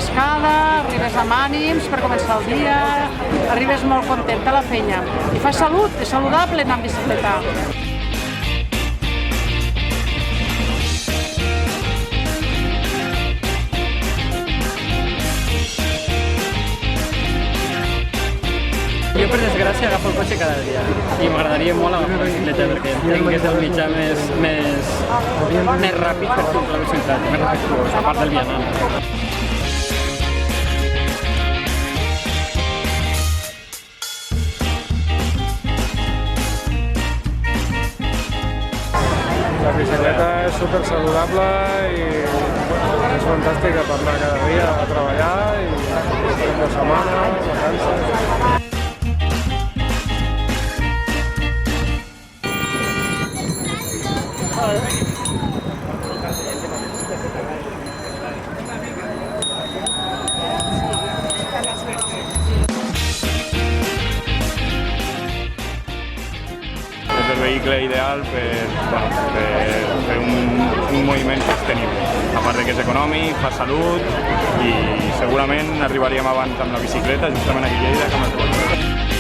refrescada, arribes amb ànims per començar el dia, arribes molt content a la feina. I fa salut, és saludable anar amb bicicleta. Jo, per desgràcia, agafo el cotxe cada dia i m'agradaria molt agafar la bicicleta perquè entenc que és el mitjà més ràpid per fer la ciutat, més respectuós, a part del vianant. La bicicleta és super saludable i és fantàstica per anar cada dia a treballar i cap de setmana, vacances. És el vehicle ideal per fer un moviment sostenible. A part que és econòmic, fa salut i segurament arribaríem abans amb la bicicleta justament aquí a Lleida que amb el cotxe.